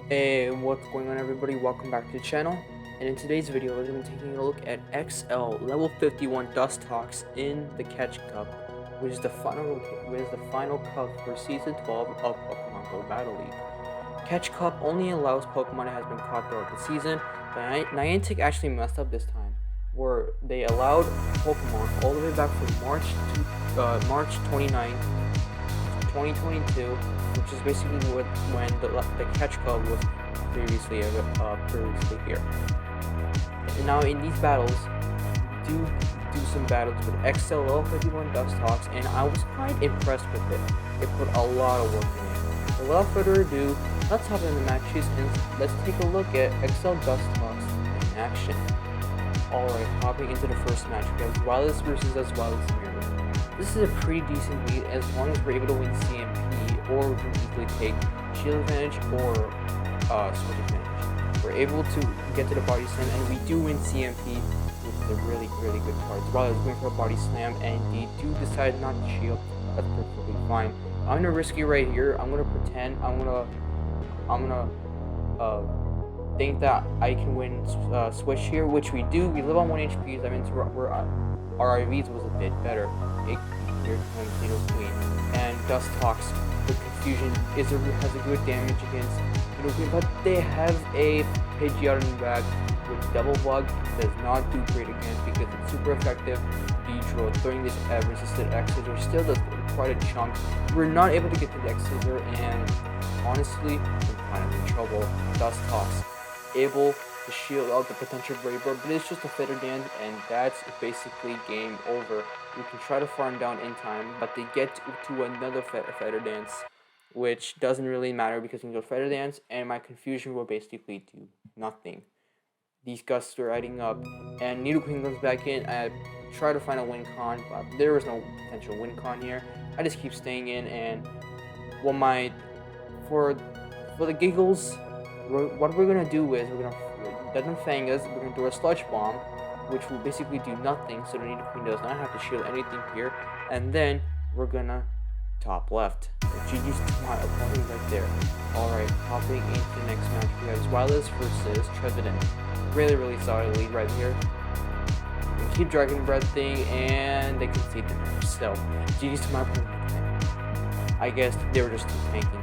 Hey, what's going on everybody? Welcome back to the channel. And in today's video, we're going to be taking a look at XL level 51 Dustox in the Catch Cup, which is the final cup for season 12 of Pokemon Go Battle League. Catch Cup only allows Pokemon that has been caught throughout the season, but Niantic actually messed up this time, where they allowed Pokemon all the way back from March 29th, 2022, which is basically when the Catch Cup was previously here. And now in these battles, do some battles with XL level 51 Dustox, and I was quite impressed with it. It put a lot of work in it. So without further ado, let's hop into the matches and let's take a look at XL Dustox in action. Alright, hopping into the first match, we have Gyarados versus Mirror. This is a pretty decent lead as long as we're able to win CMP, or we can easily take shield advantage or switch advantage. We're able to get to the body slam, and we do win CMP, which is a really good card. Gyarados is going for a body slam, and they do decide not to shield. That's perfectly fine. I'm gonna risk it right here. I'm gonna pretend I'm gonna think that I can win switch here, which we do. We live on 1 HP. That means our IVs was a bit better. Here comes Queen, and Dustox with Confusion has a good damage against Queen, but they have a Pidgeot in the back with Double Bug. Does not do great against because it's super effective. Beedrill throwing this resisted X Scissor still does quite a chunk. We're not able to get to the X Scissor, and honestly, we're kind of in trouble. Dustox able to shield out the potential Brave Bird, but it's just a Feather Dance, and that's basically game over. We can try to farm down in time, but they get to another Feather Dance, which doesn't really matter because we can go Feather Dance, and my Confusion will basically do nothing. These gusts are adding up, and Nidoqueen comes back in. I try to find a win con, but there is no potential win con here. I just keep staying in, and for the giggles, what we're gonna do is we're gonna let them fang us. We're gonna do a Sludge Bomb, which will basically do nothing, so the Nidoqueen does not have to shield anything here. And then we're gonna top left. GG's to my opponent right there. Alright, hopping into the next match, we have Gyarados versus Trevenant. Really solid lead right here. We keep Dragon Breathing, and they can see the match. So, GG's to my opponent. I guess they were just tanking.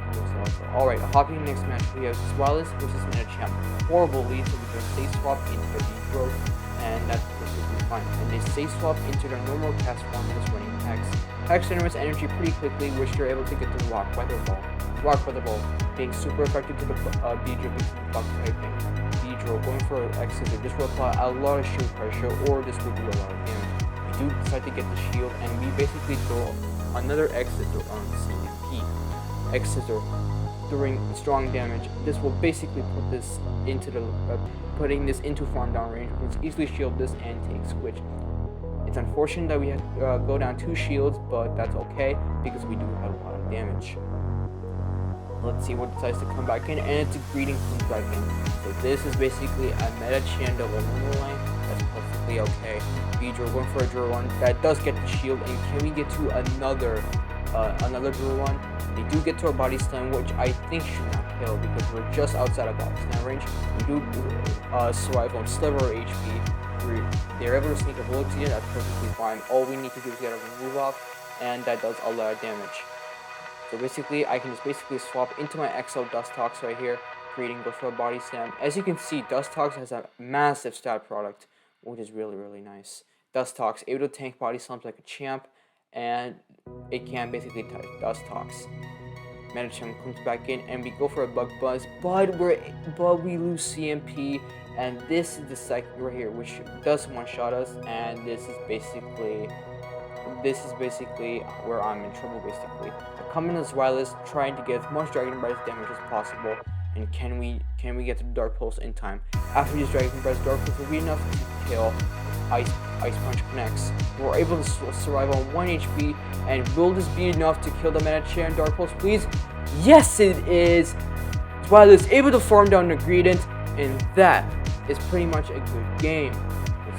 Alright, hopping in the next match, we have Gyarados versus Medicham. Horrible lead, so we can safe swap into the Beedrill, and that's perfectly fine. And they safe swap into their normal cast form and is running Hex. Hex generates energy pretty quickly, which they're able to get to Rock Weather Ball. Being super effective to the Beedrill because of the Buck typing. Beedrill going for an X Scissor. This will apply a lot of shield pressure, or this will do a lot of damage. We do decide to get the shield, and we basically throw another X Scissor on CMP. X Scissor doing strong damage. This will basically put this into the putting this into farm down range. We can easily shield this and take switch. It's unfortunate that we have to go down 2 shields, but that's okay because we do have a lot of damage. Let's see what decides to come back in, and it's a Greeting comes back in. So this is basically a Medicham double normal line. That's perfectly okay. Beedrill going for a Draw 1 that does get the shield, and can we get to another Draw 1? They do get to our body slam, which I think should not kill because we're just outside of body slam range. We do survive on Sliver HP. They're able to sneak a bullet to you, that's perfectly fine. All we need to do is get a move off, and that does a lot of damage. So basically, I can just swap into my XL Dustox right here, creating go for a body slam. As you can see, Dustox has a massive stat product, which is really nice. Dustox able to tank body slams like a champ, and it can basically touch Dustox. Medicham comes back in, and we go for a Bug Buzz, but we lose CMP, and this is the cycle right here, which does one-shot us, and this is basically where I'm in trouble. Basically, I come in as Gyarados, trying to get as much Dragon Breath damage as possible, and can we get to the Dark Pulse in time? After this Dragon Breath, Dark Pulse will be enough to kill. Ice Punch connects. We're able to survive on 1 HP, and will this be enough to kill the Medicham Dark Pulse, please? Yes, it is! Gyarados is able to farm down the Greedent, and that is pretty much a good game.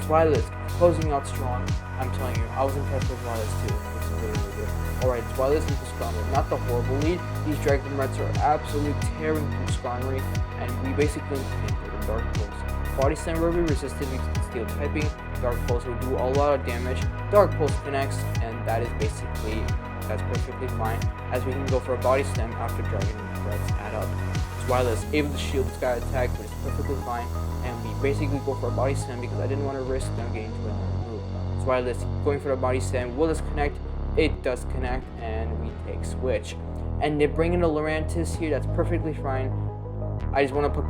Gyarados closing out strong. I'm telling you, I was impressed with Gyarados too. It's really good. Alright, so while this is the Skarmory, not the horrible lead, these Dragon Rats are absolutely tearing through Skarmory, and we basically can't do the Dark Pulse. Body Slam will be resisted because it's Steel typing. Dark Pulse will do a lot of damage. Dark Pulse connects, and that's perfectly fine, as we can go for a Body Slam after Dragon Rats add up. Wireless, able to shield this guy attack, but it's perfectly fine, and we basically go for a Body Slam because I didn't want to risk them getting to another move. So Wireless, going for the Body Slam, will this connect? It does connect, and we take Switch. And they bring in a Lurantis here, that's perfectly fine. I just want to put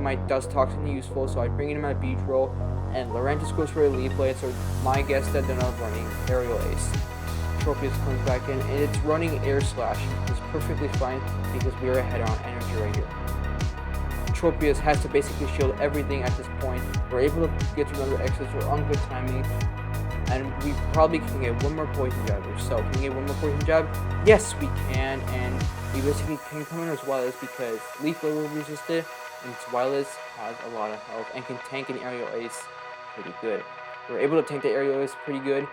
my Dustox in the useful, so I bring in my Beedrill, and Lurantis goes for a Leaf Blade, so my guess that they're not running Aerial Ace. Tropius comes back in, and it's running Air Slash, which is perfectly fine because we are ahead on energy right here. Tropius has to basically shield everything at this point. We're able to get to another exit, we're on good timing, and we probably can get one more Poison Jab. So can we get one more Poison Jab? Yes, we can, and we basically can come in as Wireless because Leaf Blade will resist it, and Wireless has a lot of health and can tank an Aerial Ace pretty good. We're able to tank the Aerial Ace pretty good,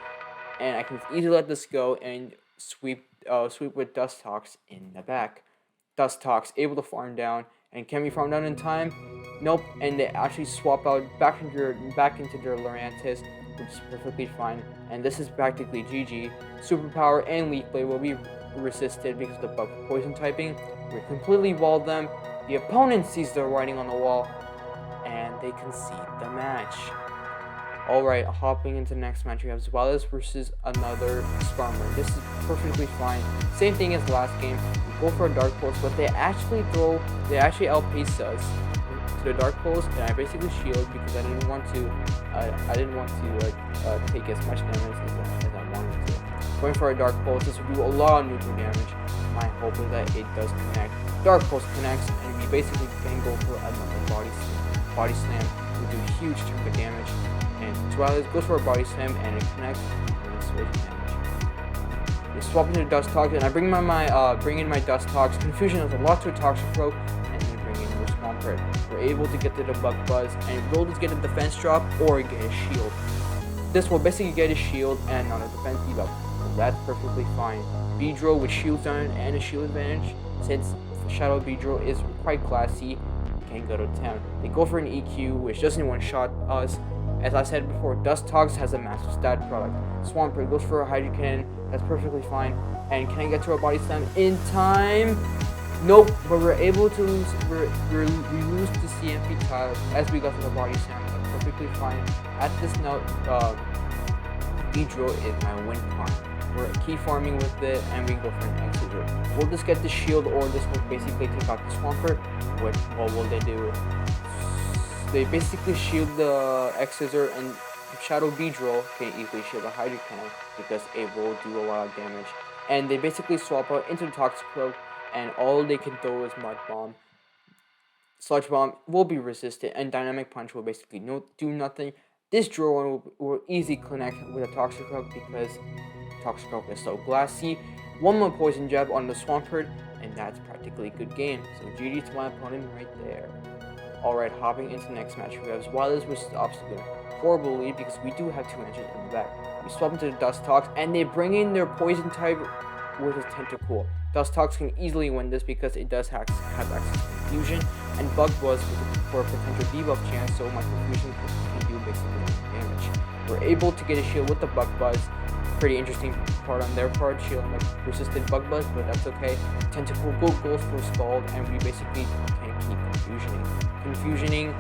and I can easily let this go and sweep with Dustox in the back. Dustox able to farm down, and can we farm down in time? Nope, and they actually swap out back into their Lurantis, which is perfectly fine, and this is practically GG. Superpower and Leaf Blade will be resisted because of the bug poison typing. We completely walled them. The opponent sees their writing on the wall, and they concede the match. Alright, hopping into the next match, we have Zwellis versus another Skarmory. This is perfectly fine. Same thing as last game. We go for a Dark Pulse, but they actually outpace us to the Dark Pulse, and I basically shield because I didn't want to take as much damage as I wanted to. Going for a Dark Pulse, this will do a lot of neutral damage. My hope is that it does connect. Dark Pulse connects, and we basically can go for another Body Slam. Body Slam will do a huge chunk of damage. And Twilight goes for a Body Slam, and it connects, and it switch damage. They swap into the Dustox, and I bring in my Dustox. Confusion has a lot to a Toxic Rope, and then bring in the Swampert. We're able to get to the Bug Buzz, and we'll just get a defense drop or get a shield. This will basically get a shield and not a defense debuff, so that's perfectly fine. Beedrill with shield down and a shield advantage, since Shadow Beedrill is quite classy, can go to town. They go for an EQ, which doesn't one-shot us. As I said before, Dustox has a massive stat product. Swampert goes for a Hydro Cannon, that's perfectly fine. And can I get to a Body Slam in time? Nope, but we're able to lose, we lose to CMP Tile as we got to the Body Slam, that's perfectly fine. At this note, Beedrill is my win con. We're key farming with it, and we go for an Exeter. We'll just get the shield, or this will basically take out the Swampert. What will they do? They basically shield the X-Scissor, and Shadow Beedrill can easily shield the Hydro Cannon because it will do a lot of damage. And they basically swap out into the Toxic Rope, and all they can throw is Mud Bomb. Sludge Bomb will be resisted, and Dynamic Punch will basically do nothing. This drone will easily connect with a Toxic Rope because Toxic Rope is so glassy. One more Poison Jab on the Swampert, and that's practically a good game. So GG to my opponent right there. Alright, hopping into the next match, we have Zwillis versus Obstacle. Horrible lead because we do have 2 engines in the back. We swap into the Dustox, and they bring in their Poison type with his Tentacool. Dustox can easily win this because it does have access to Confusion, and Bug Buzz for a potential debuff chance, so my Confusion can do basically damage. We're able to get a shield with the Bug Buzz. Pretty interesting part on their part, shielding the resisted Bug Buzz, but that's okay. Tentacool goes for Scald, and we basically can keep Confusion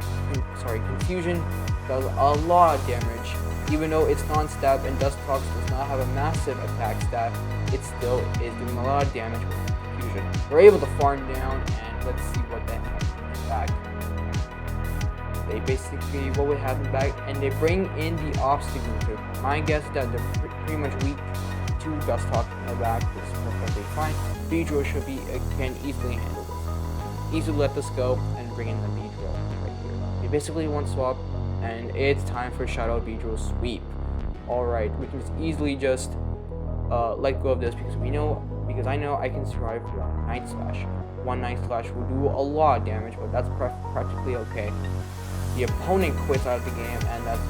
does a lot of damage. Even though it's non-stab and Dustox does not have a massive attack stat, it still is doing a lot of damage with Confusion. We're able to farm down, and let's see what they have in the back. They basically, what we have in the back, and they bring in the Obstacle. My guess is that they're pretty much weak to Dustox in the back, which is perfectly fine. Beedrill can easily handle this. Easily let this go and bring in the Beedrill right here. They basically one swap, and it's time for Shadow Beedrill sweep. Alright, we can just easily just let go of this because I know I can survive one Night Slash. One Night Slash will do a lot of damage, but that's practically okay. The opponent quits out of the game, and that's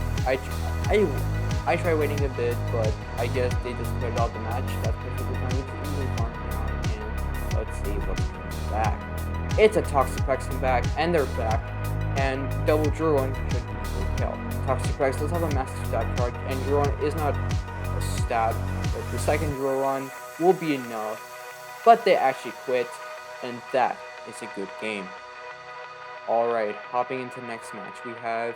I I tried waiting a bit, but I guess they just put out the match. That's perfectly fine. We can easily farm down, and let's see what's coming back. It's a Toxapex come back, and they're back, and double Juron should easily kill. Toxapex does have a massive stab charge, and Juron is not a stab, but the second Juron will be enough. But they actually quit, and that is a good game. Alright, hopping into the next match, we have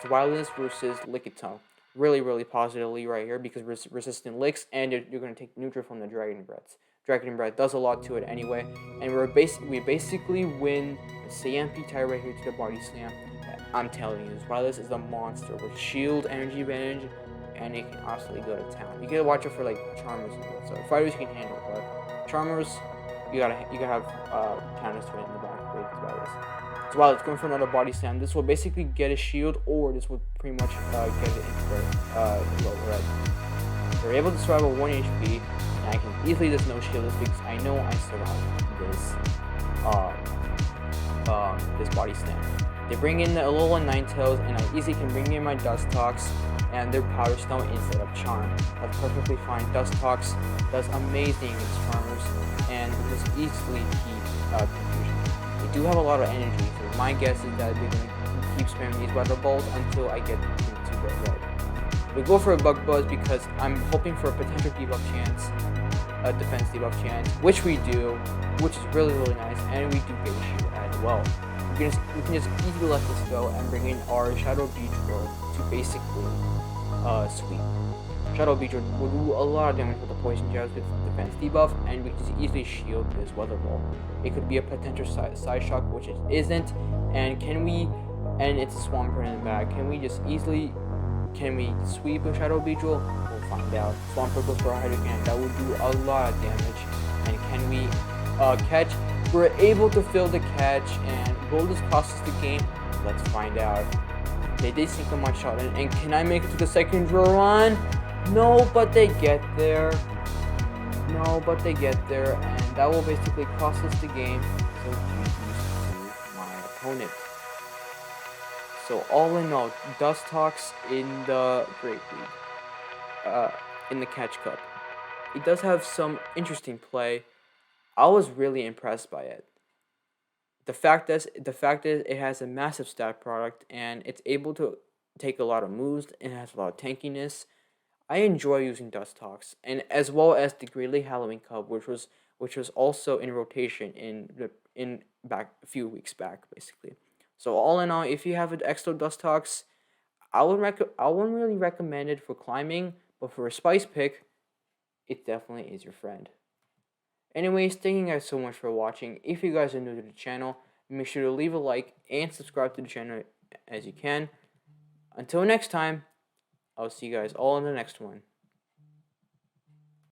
Wildness versus Lickitung. Really positively right here because resistant licks, and you're going to take neutral from the Dragon Breaths. Dragon Breath does a lot to it anyway, and we basically win the CMP tie right here to the body slam. I'm telling you, this Wildness is a monster with shield, energy advantage, and it can absolutely go to town. You gotta watch it for like Charmers and stuff. So fighters you can handle, but Charmers, you gotta have counters to it in the back with Wildness. So while it's going for another body slam, this will basically get a shield, or this will pretty much get it into the low red. They're able to survive a 1 HP, and I can easily just no shield this because I know I survived this body slam. They bring in the Alola Ninetales, and I easily can bring in my Dustox and their Powder Stone instead of Charm. That's perfectly fine. Dustox does amazing against Charmers, and just easily keep confusion. They do have a lot of energy, so my guess is that they're going to keep spamming these weather balls until I get into the red. We go for a Bug Buzz because I'm hoping for a potential debuff chance, a defense debuff chance, which we do, which is really nice, and we do get a shield as well. We can just easily let this go and bring in our Shadow Beedrill to basically sweep. Shadow Beedrill will do a lot of damage with the Poison Jabs with defense debuff, and we can just easily shield this Weather Ball. It could be a potential side shock, which it isn't, and it's a Swampert in the back. Can we sweep a Shadow Beedrill? We'll find out. Swampert goes for a Hydro Cannon, that will do a lot of damage. And can we catch? We're able to fill the catch, and will this cost us the game? Let's find out. They did sink on my shot, and can I make it to the second draw run? No, but they get there. And that will basically cost us the game. So GG's to my opponent. So all in all, Dustox in the Great League, in the Catch Cup. It does have some interesting play. I was really impressed by it. The fact is it has a massive stat product, and it's able to take a lot of moves, and it has a lot of tankiness. I enjoy using Dustox, and as well as the Great League Halloween Cup, which was also in rotation in back a few weeks back, basically. So all in all, if you have an extra Dustox, I wouldn't really recommend it for climbing, but for a spice pick, it definitely is your friend. Anyways, thank you guys so much for watching. If you guys are new to the channel, make sure to leave a like and subscribe to the channel as you can. Until next time, I'll see you guys all in the next one.